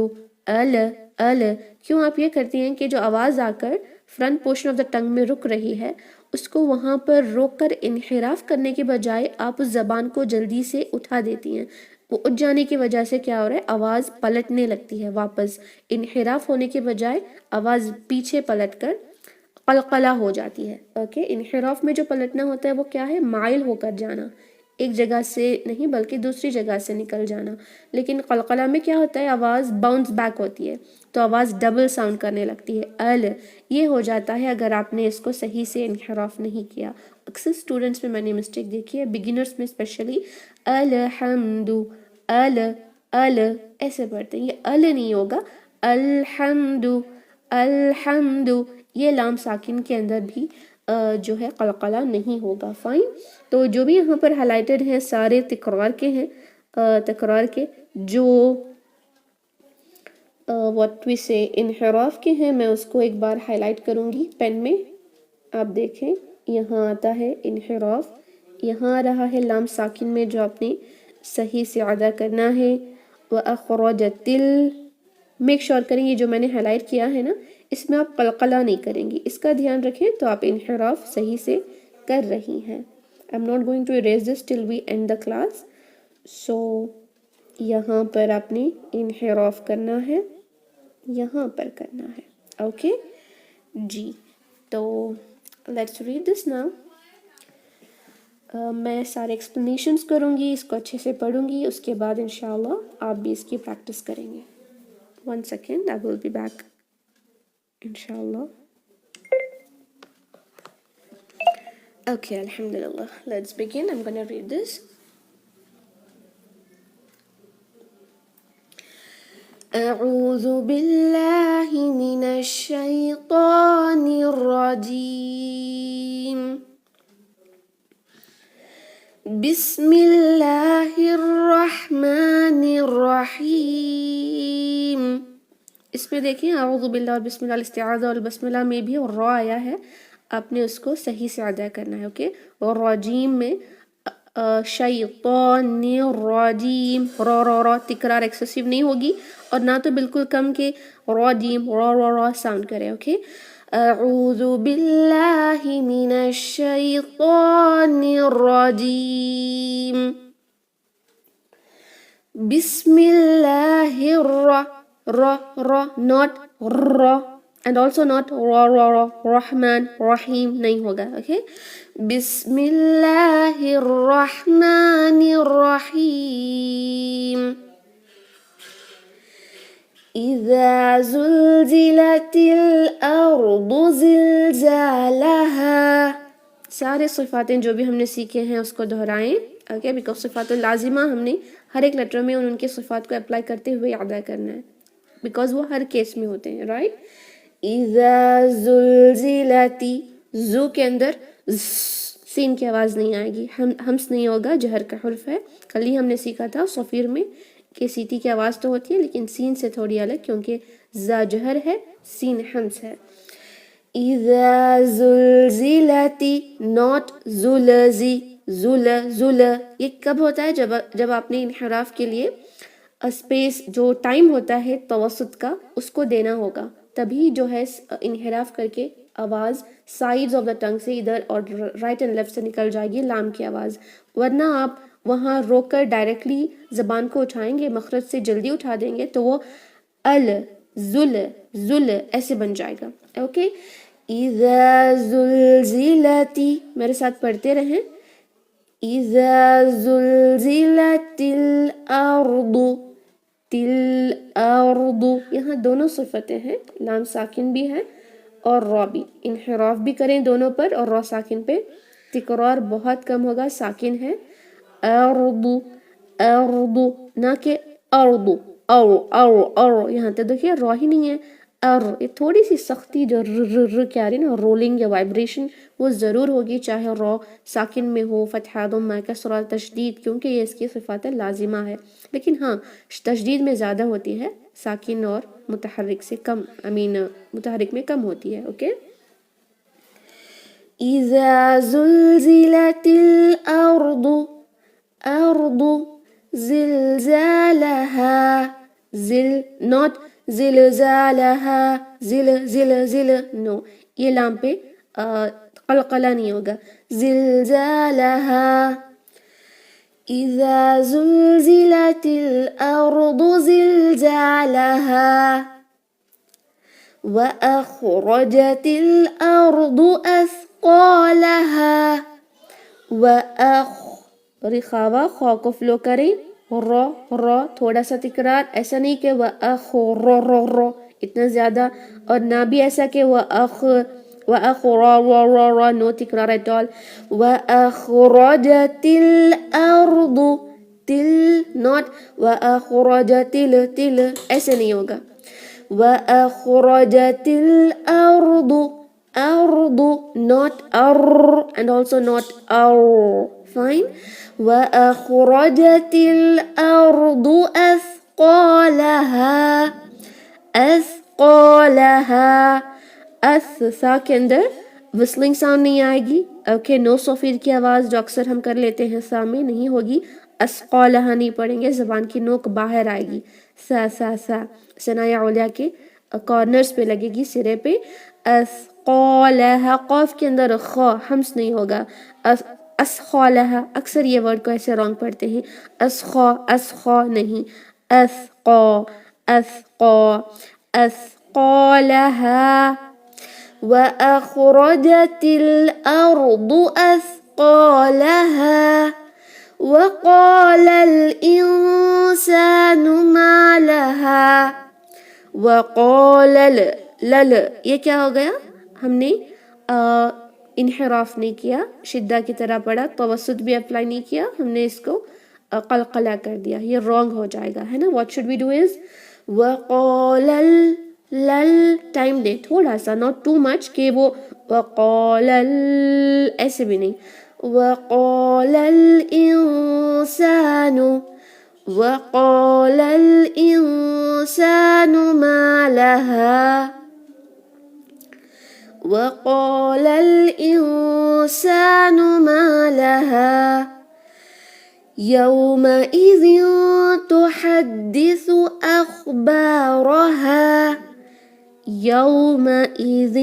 ال ال. کیوں آپ یہ کرتی ہیں کہ جو آواز آ کر فرنٹ پورشن آف دا ٹنگ میں رک رہی ہے اس کو وہاں پر روک کر انحراف کرنے کے بجائے آپ اس زبان کو جلدی سے اٹھا دیتی ہیں. وہ اٹھ جانے کی وجہ سے کیا ہو رہا ہے, آواز پلٹنے لگتی ہے واپس. انحراف ہونے کے بجائے آواز پیچھے پلٹ کر قلقلہ ہو جاتی ہے. اوکے, انحراف میں جو پلٹنا ہوتا ہے وہ کیا ہے, مائل ہو کر جانا, ایک جگہ سے نہیں بلکہ دوسری جگہ سے نکل جانا. لیکن قلقلہ میں کیا ہوتا ہے, آواز باؤنس بیک ہوتی ہے تو آواز ڈبل ساؤنڈ کرنے لگتی ہے. ال یہ ہو جاتا ہے اگر آپ نے اس کو صحیح سے انحراف نہیں کیا. اکثر اسٹوڈنٹس میں نے مسٹیک دیکھی ہے, بگنرز میں اسپیشلی. الحمد ال ال ایسے پڑھتے ہیں, یہ ال نہیں ہوگا, الحمد الحمد. یہ لام ساکن کے اندر بھی جو ہے قلقلہ نہیں ہوگا. فائن. تو جو بھی یہاں پر ہائی لائٹڈ ہیں سارے تکرار کے ہیں, تکرار کے. جو what we say انحراف کے ہیں میں اس کو ایک بار ہائی لائٹ کروں گی پین میں. آپ دیکھیں یہاں آتا ہے انحراف, یہاں آ رہا ہے لام ساکن میں جو آپ نے صحیح سے ادا کرنا ہے. وَأَخْرَجَتِ میک شور کریں یہ جو میں نے ہائی لائٹ کیا ہے نا اس میں آپ قلقلہ نہیں کریں گی, اس کا دھیان رکھیں تو آپ انحراف صحیح سے کر رہی ہیں. I'm not going to erase this till we end the class. So یہاں پر آپ نے انحراف کرنا ہے, یہاں پر کرنا ہے. اوکے جی, تو لیٹس ریڈ دس ناؤ. میں سارے ایکسپلینیشنز کروں گی, اس کو اچھے سے پڑھوں گی, اس کے بعد انشاءاللہ آپ بھی اس کی پریکٹس کریں گے. 1 second, I will be back inshallah. Okay, alhamdulillah. Let's begin. I'm gonna read this. أعوذ بالله من الشيطان الرجيم. بسم الله الرحمن الرحيم. اس میں دیکھیں اعوذ باللہ اور بسم اللہ الاستعاذہ اور بسم اللہ میں بھی اور را آیا ہے, آپ نے اس کو صحیح سے ادا کرنا ہے. اوکے, اور راجیم میں شیطان الرجیم, را تکرار ایکسیسیو نہیں ہوگی اور نہ تو بالکل کم کے راجیم را ساؤنڈ کرے. اوکے, اعوذ باللہ من الشیطان الرجیم. بسم اللہ not را and also not را رحمان رحیم نہیں ہوگا. اوکے, بسم اللہ الرحمن الرحیم. اذا زلزلت الارض زلزالها. سارے صفاتیں جو بھی ہم نے سیکھے ہیں اس کو دہرائیں. اوکے, بیکاز صفات لازمہ ہم نے ہر ایک لیٹر میں ان کے صفات کو اپلائی کرتے ہوئے ادا کرنا ہے, بیکاز وہ ہر کیس میں ہوتے ہیں. رائٹ, اذا زلزلتی, زو کے اندر سین کی آواز نہیں آئے گی, ہمس نہیں ہوگا, جہر کا حرف ہے. کل ہی ہم نے سیکھا تھا صفیر میں کہ سیٹی کی آواز تو ہوتی ہے لیکن سین سے تھوڑی الگ, کیونکہ زا جہر ہے, سین ہمس ہے. اذا زلزلتی not زلزی, زل یہ کب ہوتا ہے, جب آپ نے انحراف کے لیے اسپیس جو ٹائم ہوتا ہے توسط کا اس کو دینا ہوگا, تبھی جو ہے انحراف کر کے آواز سائیڈز آف دا ٹنگ سے ادھر اور رائٹ اینڈ لیفٹ سے نکل جائے گی لام کی آواز. ورنہ آپ وہاں روک کر ڈائریکٹلی زبان کو اٹھائیں گے, مخرج سے جلدی اٹھا دیں گے تو وہ ال زل ایسے بن جائے گا. اوکے, اذا زلزلتی, میرے ساتھ پڑھتے رہیں. اذا زلزلت الارض الارض, یہاں دونوں صفتیں ہیں, لام ساکن بھی ہے اور را بھی. انحراف بھی کریں دونوں پر اور را ساکن پہ, تکرار بہت کم ہوگا, ساکن ہے. ارض ارض نہ کہ ارض اور یہاں تک دیکھیے را ہی نہیں ہے, یہ تھوڑی سی سختی جو کیا رہی نا, رولنگ یا وائبریشن وہ ضرور ہوگی, چاہے را ساکن میں ہو, فتحہ ضمہ کسرہ تشدید, کیونکہ یہ اس کی صفات لازمہ ہے. لیکن ہاں تشدید میں زیادہ ہوتی ہے, ساکن اور متحرک سے کم, متحرک میں کم ہوتی ہے. اوکے, اذا زلزلت الارض ارض زلزالها, not زلزالها زل نو، یہ لام پہ قلقلہ نہیں ہوگا. زلزالها اذا زلزلت الارض زلزالها وأخرجت الأرض أثقالها رخاوہ خو کو فلو کریں، رو تھوڑا سا تکرار، ایسا نہیں کہ رو اتنا زیادہ، اور نہ بھی ایسا کہ رو نو تکرار ایٹ آل. وأخرجت الأرض تل ناٹ وأخرجت تل ایسے نہیں ہوگا. وأخرجت الأرض أرض not and also not fine. وأخرجت الأرض أثقالها سا کے اندر وسلنگ ساؤنڈ نہیں آئے گی. اوکے نو صفیر کی آواز جو اکثر ہم کر لیتے ہیں سا میں نہیں ہوگی. اسقالها نہیں پڑھیں گے، زبان کی نوک باہر آئے گی. سا ثنایا علیہ کے کارنرز پہ لگے گی، سرے پہ. اسقالها قاف کے اندر خا ہمس نہیں ہوگا. اسخالها اکثر یہ ورڈ کو ایسے رانگ پڑھتے ہیں، اسخا نہیں، اسقالها وأخرجت الأرض أثقالها وقال الإنسان ما لها وقال یہ کیا ہو گیا؟ ہم نے انحراف نہیں کیا، شدہ کی طرح پڑھا، توسط بھی اپلائی نہیں کیا، ہم نے اس کو قلقلہ کر دیا، یہ رانگ ہو جائے گا، ہے نا. What should we do is وقال ٹائم دے تھوڑا سا، ناٹ ٹو مچ کہ وہ وقال ایسے بھی نہیں. وقال الإنسان ما لها وقال الإنسان ما لها يومئذ تحدث أخبارها يومئذ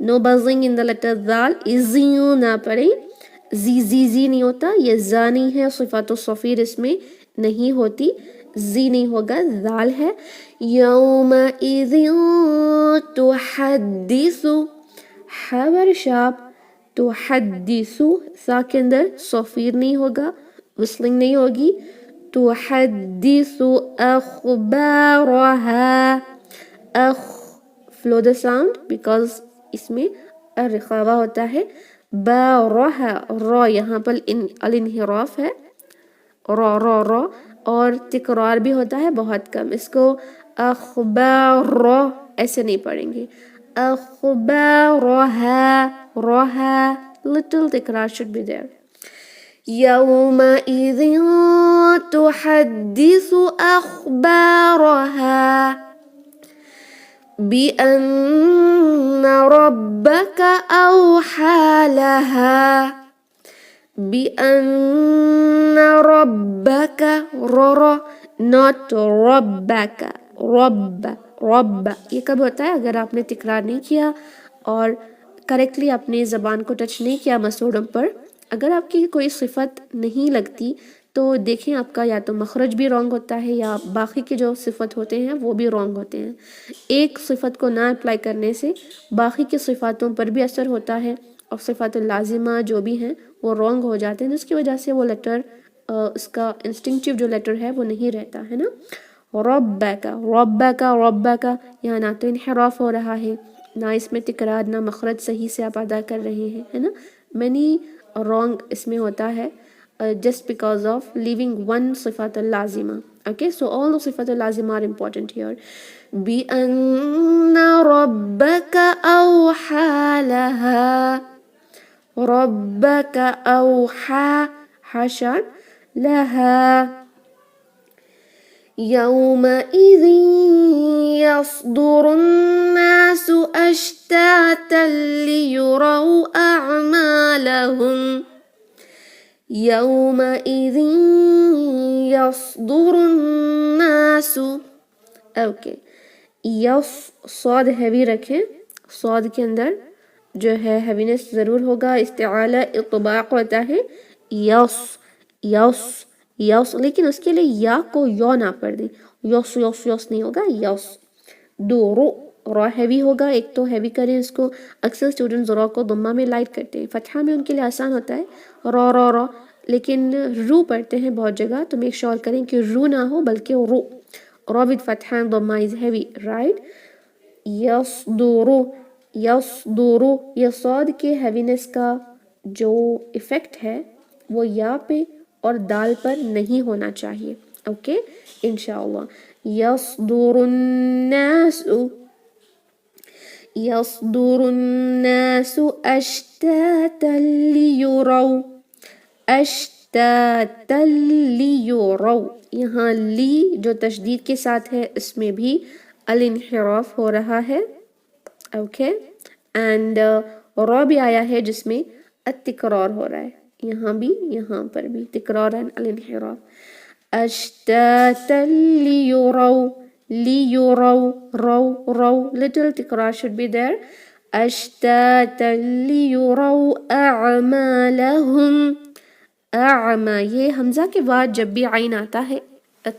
no buzzing in the letter ذال ازیوں نہ پڑھیں، زی نہیں ہوتا، یہ زانی ہے، صفات الصفیر اس میں نہیں ہوتی، زی نہیں ہوگا، ذال ہے. یومئذ تحدث حبر شاپ تحدث سا کے اندر صفیر نہیں ہوگا، وسلنگ نہیں ہوگی. تحدث اخبارها فلو دا ساؤنڈ بیکاز اس میں رخاوہ ہوتا ہے. بارہا را یہاں پر الانحراف ہے، رو اور تکرار بھی ہوتا ہے بہت کم، اس کو اخبار ایسے نہیں پڑھیں گے. اخبارها روحا little تکرار should be there. يومئذ تحدث أخبارها بأن ربك أوحى لها بأن ربك not ربك رب یہ کب ہوتا ہے؟ اگر آپ نے تکرار نہیں کیا اور کریکٹلی اپنے زبان کو ٹچ نہیں کیا مسوڑوں پر. اگر آپ کی کوئی صفت نہیں لگتی تو دیکھیں آپ کا یا تو مخرج بھی رانگ ہوتا ہے یا باقی کے جو صفت ہوتے ہیں وہ بھی رانگ ہوتے ہیں. ایک صفت کو نہ اپلائی کرنے سے باقی کے صفاتوں پر بھی اثر ہوتا ہے اور صفات اللازمہ جو بھی ہیں وہ رانگ ہو جاتے ہیں، جس کی وجہ سے وہ لیٹر اس کا انسٹنکٹیو جو لیٹر ہے وہ نہیں رہتا ہے نا. ربک یہاں نہ تو انحراف ہو رہا ہے، نہ اس میں تکرار، نہ مخرج صحیح سے آپ ادا کر رہے ہیں، ہے نا. مینی رانگ اس میں ہوتا ہے just because of leaving one صفات اللازمہ. Okay, so all the صفات اللازمہ are important here. بِأَنَّ رَبَّكَ أَوْحَى لَهَا رَبَّكَ أَوْحَى حشر لَهَا يومئذ يصدر الناس أشتاتا ليروا أعمالهم يومئذ يصدر الناس. Okay, یس صاد ہیوی رکھیں، صاد کے اندر جو ہے ہیوینس ضرور ہوگا، استعالہ اطباق ہوتا ہے یس یس یس، لیکن اس کے لیے یا کو یو نہ پڑھ دیں، یس یس یس نہیں ہوگا، یس دورو را ہیوی ہوگا، ایک تو ہیوی کریں اس کو، اکثر اسٹوڈنٹس را کو ضمہ میں لائٹ کرتے ہیں، فتحہ میں ان کے لیے آسان ہوتا ہے را را را، لیکن رو پڑھتے ہیں بہت جگہ، تو میک شور کریں کہ رو نہ ہو بلکہ رو، را with فتحہ ضمہ از ہیوی رائٹ، یصدورو یصدورو، یہ صاد کے ہیوینس کا جو ایفیکٹ ہے وہ یا پہ اور دال پر نہیں ہونا چاہیے، اوکے انشاءاللہ، یصدر الناس يصدر الناس أشتاتا ليروا اشتاتا لیروا، یہاں لی جو تشدید کے ساتھ ہے اس میں بھی الانحراف ہو رہا ہے، اوکے اینڈ را بھی آیا ہے جس میں التکرار ہو رہا ہے، یہاں بھی یہاں پر بھی تکرار اینڈ الانحراف، اشتاتا لیروا لیروا رو رو little تکرار should be there، اشتاتا لیروا اعمالهم اعما، یہ حمزہ کے بعد جب بھی عین آتا ہے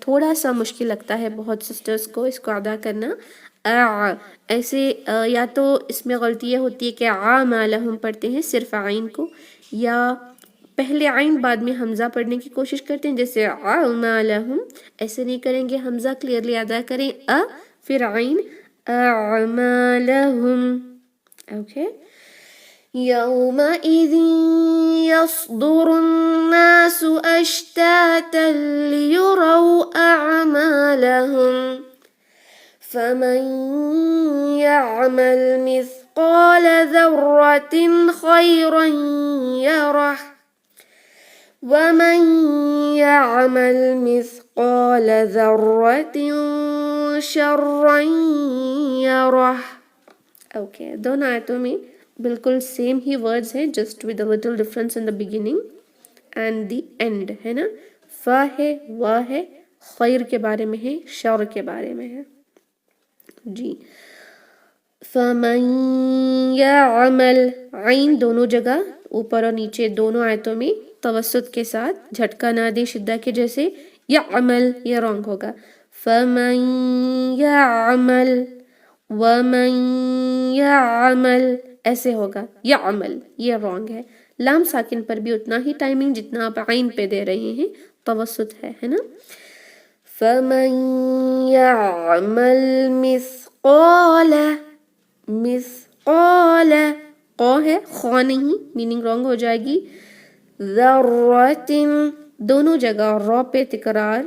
تھوڑا سا مشکل لگتا ہے بہت سسٹرز کو اس کو ادا کرنا، ایسے یا تو اس میں غلطی یہ ہوتی ہے کہ عاملہم پڑھتے ہیں صرف عین کو، یا پہلے عین بعد میں حمزہ پڑھنے کی کوشش کرتے ہیں جیسے عاملہم، ایسے نہیں کریں گے، حمزہ کلیئرلی ادا کریں پھر عین اعمالہم، اوکے يومئذ يصدر الناس أشتاتا ليروا أعمالهم فمن يعمل مثقال ذرة خيرا يره ومن يعمل مثقال ذرة شرا يره، اوکے دونوں آیتوں میں بالکل سیم ہی ورڈز ہیں، just with a little difference in the beginning and the end، ہے نا، فا ہے وا ہے، خیر کے بارے میں ہے، شر کے بارے میں ہے، جی فمن یعمل، عین دونوں جگہ اوپر اور نیچے دونوں آیتوں میں توسط کے ساتھ، جھٹکا نہ دیں شدہ کے جیسے، یعمل یہ رانگ ہوگا، فمن یعمل ومن یعمل ایسے ہوگا، یعمل یہ رانگ ہے، لام ساکن پر بھی اتنا ہی ٹائمنگ جتنا آپ عین پہ دے رہے ہیں، توسط ہے نا، فمن یعمل مثقال، مثقال قو ہے خو نہیں، میننگ رانگ ہو جائے گی، ذرۃ دونوں جگہ را پہ تکرار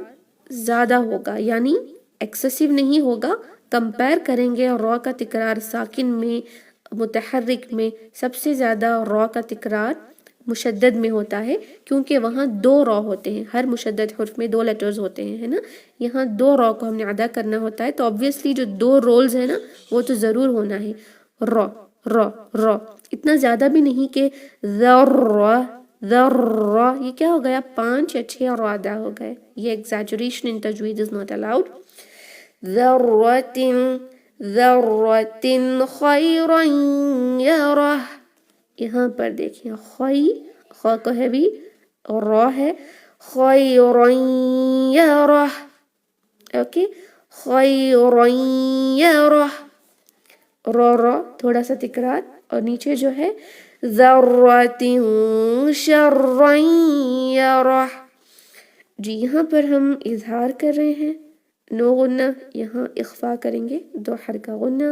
زیادہ ہوگا، یعنی ایکسیسیو نہیں ہوگا، کمپیر کریں گے را کا تکرار ساکن میں متحرک میں، سب سے زیادہ را کا تکرار مشدد میں ہوتا ہے، کیونکہ وہاں دو را ہوتے ہیں، ہر مشدد حرف میں دو لیٹرز ہوتے ہیں، ہے نا، یہاں دو را کو ہم نے ادا کرنا ہوتا ہے، تو obviously جو دو رولز ہیں نا وہ تو ضرور ہونا ہے، را را را، اتنا زیادہ بھی نہیں کہ ذرہ ذرہ، یہ کیا ہو گیا 5 یا 6 را ادا ہو گئے، یہ exaggeration in tajweed is not allowed، ذرۃ ذرۃ خیرا یرہ، یہاں پر دیکھیں خی، خا کو ہیوی اور را ہے، خیرا یرہ، اوکے خیرا یرہ، را را تھوڑا سا تکرار، اور نیچے جو ہے ذرۃ شرا یرہ، جی یہاں پر ہم اظہار کر رہے ہیں نو غنہ، یہاں اخفا کریں گے 2 حرکہ غنہ،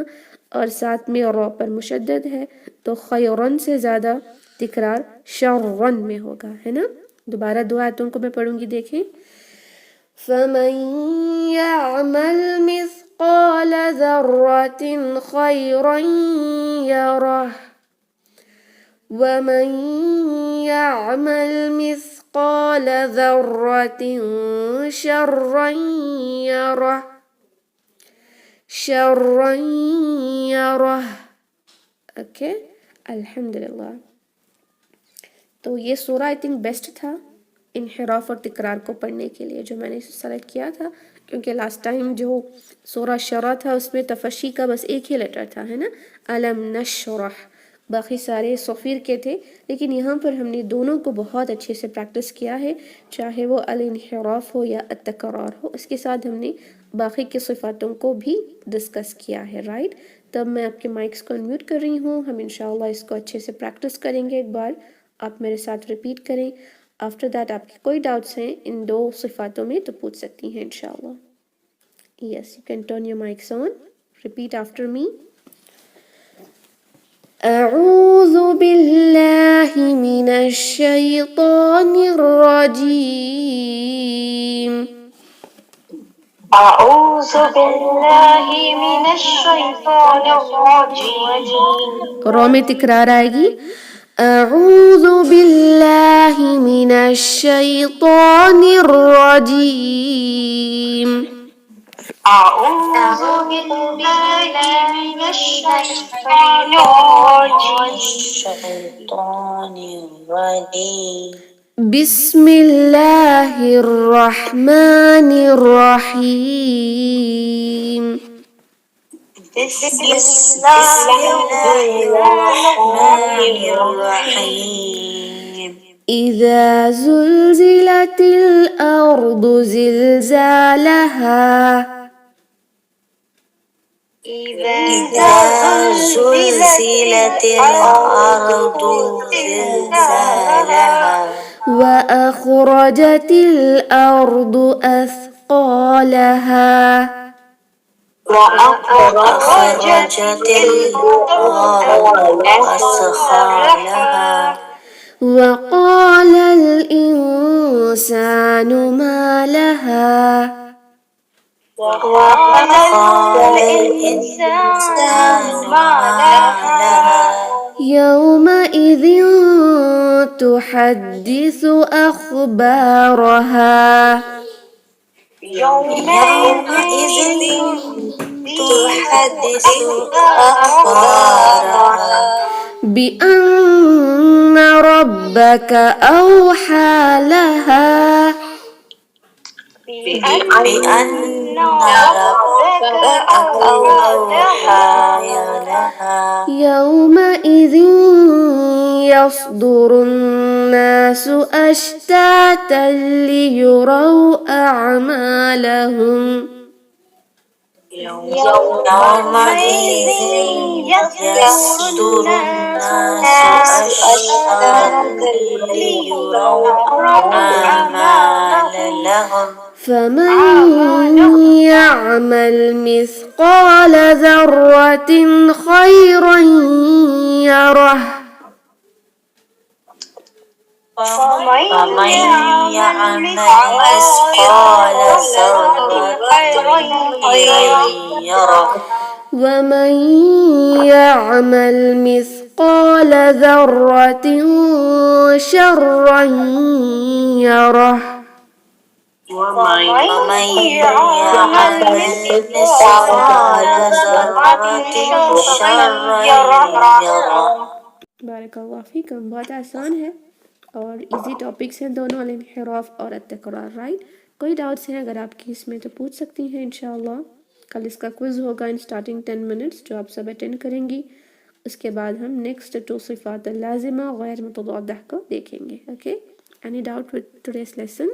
اور ساتھ میں را پر مشدد ہے تو خیرن سے زیادہ تکرار شرن میں ہوگا، ہے نا، دوبارہ 2 آیتوں کو میں پڑھوں گی، دیکھیں فمن یعمل مثقال ذرۃ خیرا یرہ ومن یعمل مثقال ذرۃ شرا یرہ شرا یرہ، اوکے الحمدللہ، تو یہ سورہ آئی تھنک بیسٹ تھا انحراف اور تکرار کو پڑھنے کے لیے، جو میں نے سلیکٹ کیا تھا، کیونکہ لاسٹ ٹائم جو سورہ شرح تھا اس میں تفشی کا بس ایک ہی لیٹر تھا، ہے نا، علم نشرح، باقی سارے صفیر کے تھے، لیکن یہاں پر ہم نے دونوں کو بہت اچھے سے پریکٹس کیا ہے، چاہے وہ الانحراف ہو یا التکرار ہو، اس کے ساتھ ہم نے باقی کی صفاتوں کو بھی ڈسکس کیا ہے، رائٹ؟ تب میں آپ کے مائکس کو انمیوٹ کر رہی ہوں، ہم انشاءاللہ اس کو اچھے سے پریکٹس کریں گے، ایک بار آپ میرے ساتھ ریپیٹ کریں، آفٹر دیٹ آپ کے کوئی ڈاؤٹس ہیں ان دو صفاتوں میں تو پوچھ سکتی ہیں انشاءاللہ۔ Yes, you can turn your mics on, repeat after me. اعوذ باللہ من الشیطان الرجیم۔ أعوذ بالله من الشيطان الرجيم۔ رو میں تکرار آئے گی، اعوذ باللہ من الشیطان الرجیم۔ أعوذ بالله من الشيطان الرجيم۔ بسم اللہ الرحمن الرحیم۔ بسم الله الرحمن الرحيم۔ اذا زلزلت الارض زلزالها، إذا زلزلت الأرض زلزالها، وأخرجت الأرض أثقالها، وأخرجت الأرض أثقالها، وقال الإنسان ما لها، وقال الإنسان ما لها، يومئذ تحدث أخبارها، يومئذ تحدث أخبارها، بأن ربك أوحى لها، بأن ربك أوحى لها، يومئذ يصدر الناس أشتاتا ليروا أعمالهم، يومئذ يصدر الناس أشتاتا ليروا أعمالهم، فمن يعمل مثقال ذرة خيرا يره، فمن يعمل مثقال ذرة خيرا يره، ومن يعمل مثقال ذرة شرا يره، ومن يعمل مثقال ذرة شرا يره۔ بارک اللہ فیکم، بہت آسان ہے اور ایزی ٹاپکس ہیں دونوں، الانحراف اور التکرار، رائٹ؟ کوئی ڈاؤٹس ہیں اگر آپ کی اس میں تو پوچھ سکتی ہیں انشاءاللہ۔ کل اس کا کوئز ہوگا ان سٹارٹنگ 10 منٹس جو آپ سب اٹینڈ کریں گی، اس کے بعد ہم نیکسٹ 2 صفات اللازمہ غیر متضادہ کو دیکھیں گے، okay? Any doubt with today's lesson?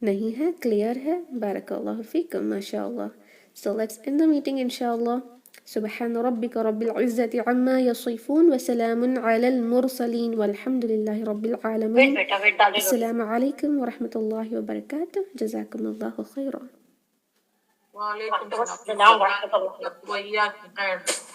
نہیں ہے؟ کلیئر ہے؟ بارک اللہ فیکم، ماشاء اللہ۔ So let's end the meeting inshallah. سبحان ربك رب العزة عما يصفون وسلام على المرسلين والحمد لله رب العالمين. السلام عليكم ورحمة الله وبركاته. جزاكم الله خيرا. وعليكم السلام ورحمة الله وبركاته.